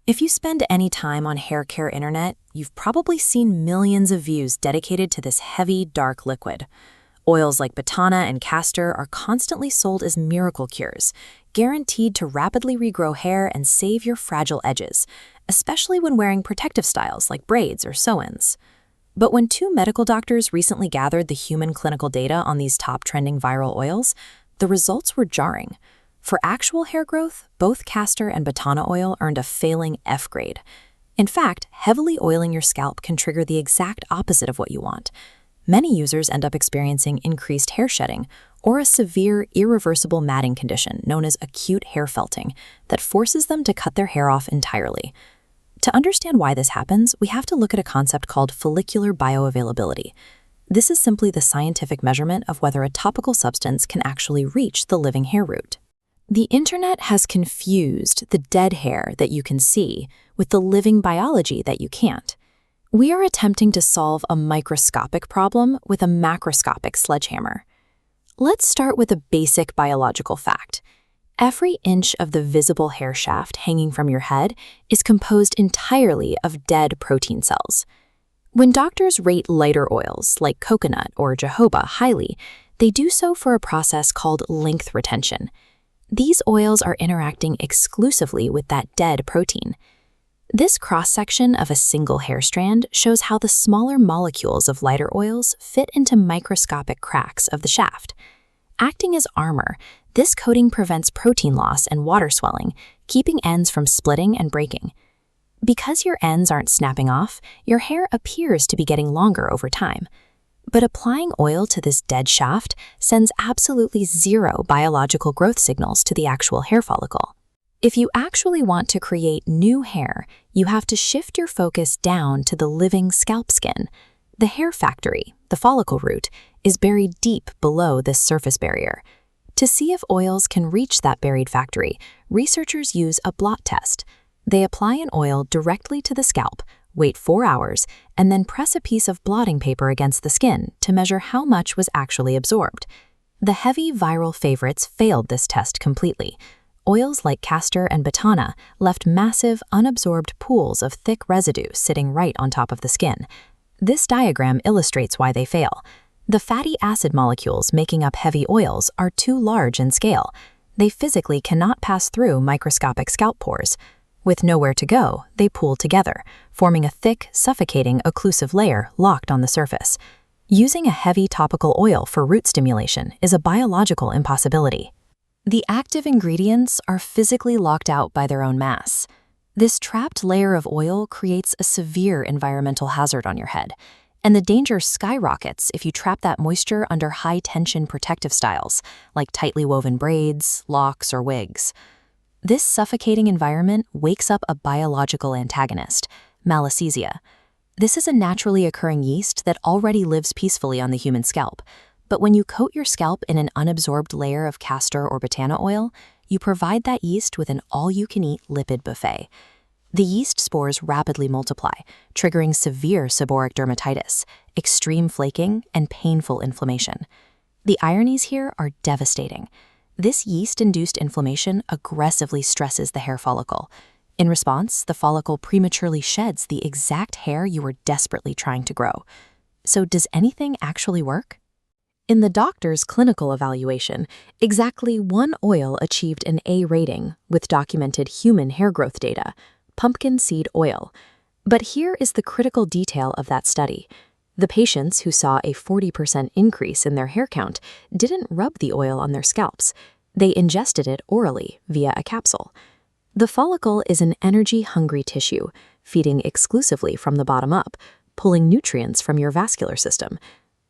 If you spend any time on hair care internet, you've probably seen millions of views dedicated to this heavy, dark liquid. Oils like batana and castor are constantly sold as miracle cures, guaranteed to rapidly regrow hair and save your fragile edges, especially when wearing protective styles like braids or sew-ins. But when two medical doctors recently gathered the human clinical data on these top trending viral oils, the results were jarring. For actual hair growth, both castor and batana oil earned a failing F grade. In fact, heavily oiling your scalp can trigger the exact opposite of what you want. Many users end up experiencing increased hair shedding or a severe, irreversible matting condition known as acute hair felting that forces them to cut their hair off entirely. To understand why this happens, we have to look at a concept called follicular bioavailability. This is simply the scientific measurement of whether a topical substance can actually reach the living hair root. The internet has confused the dead hair that you can see with the living biology that you can't. We are attempting to solve a microscopic problem with a macroscopic sledgehammer. Let's start with a basic biological fact. Every inch of the visible hair shaft hanging from your head is composed entirely of dead protein cells. When doctors rate lighter oils like coconut or jojoba highly, they do so for a process called length retention. These oils are interacting exclusively with that dead protein. This cross-section of a single hair strand shows how the smaller molecules of lighter oils fit into microscopic cracks of the shaft. Acting as armor, this coating prevents protein loss and water swelling, keeping ends from splitting and breaking. Because your ends aren't snapping off, your hair appears to be getting longer over time. But applying oil to this dead shaft sends absolutely zero biological growth signals to the actual hair follicle. If you actually want to create new hair, you have to shift your focus down to the living scalp skin. The hair factory, the follicle root, is buried deep below this surface barrier. To see if oils can reach that buried factory, researchers use a blot test. They apply an oil directly to the scalp, wait 4 hours, and then press a piece of blotting paper against the skin to measure how much was actually absorbed. The heavy viral favorites failed this test completely. Oils like castor and batana left massive, unabsorbed pools of thick residue sitting right on top of the skin. This diagram illustrates why they fail. The fatty acid molecules making up heavy oils are too large in scale. They physically cannot pass through microscopic scalp pores. With nowhere to go, they pool together, forming a thick, suffocating, occlusive layer locked on the surface. Using a heavy topical oil for root stimulation is a biological impossibility. The active ingredients are physically locked out by their own mass. This trapped layer of oil creates a severe environmental hazard on your head, and the danger skyrockets if you trap that moisture under high-tension protective styles, like tightly woven braids, locs, or wigs. This suffocating environment wakes up a biological antagonist, malassezia. This is a naturally occurring yeast that already lives peacefully on the human scalp. But when you coat your scalp in an unabsorbed layer of castor or batana oil, you provide that yeast with an all-you-can-eat lipid buffet. The yeast spores rapidly multiply, triggering severe seborrheic dermatitis, extreme flaking, and painful inflammation. The ironies here are devastating. This yeast-induced inflammation aggressively stresses the hair follicle. In response, the follicle prematurely sheds the exact hair you were desperately trying to grow. So does anything actually work? In the doctor's clinical evaluation, exactly one oil achieved an A rating with documented human hair growth data, pumpkin seed oil. But here is the critical detail of that study. The patients who saw a 40% increase in their hair count didn't rub the oil on their scalps. They ingested it orally via a capsule. The follicle is an energy-hungry tissue, feeding exclusively from the bottom up, pulling nutrients from your vascular system.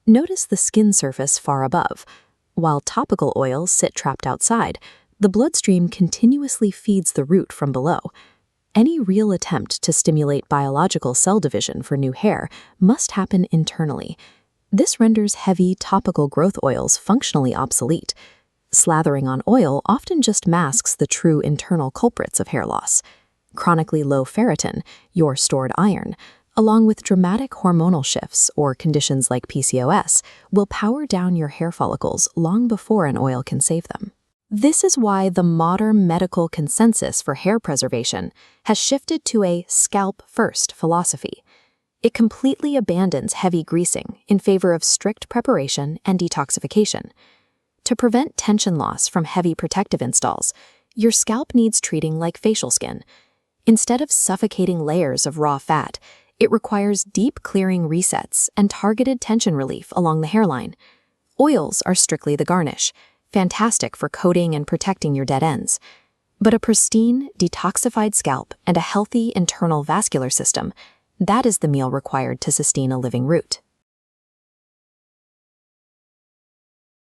Notice the skin surface far above. While topical oils sit trapped outside, the bloodstream continuously feeds the root from below. Any real attempt to stimulate biological cell division for new hair must happen internally. This renders heavy topical growth oils functionally obsolete. Slathering on oil often just masks the true internal culprits of hair loss. Chronically low ferritin, your stored iron, along with dramatic hormonal shifts or conditions like PCOS, will power down your hair follicles long before an oil can save them. This is why the modern medical consensus for hair preservation has shifted to a scalp-first philosophy. It completely abandons heavy greasing in favor of strict preparation and detoxification. To prevent tension loss from heavy protective installs, your scalp needs treating like facial skin. Instead of suffocating layers of raw fat, it requires deep clearing resets and targeted tension relief along the hairline. Oils are strictly the garnish, fantastic for coating and protecting your dead ends. But a pristine, detoxified scalp and a healthy internal vascular system, that is the meal required to sustain a living root.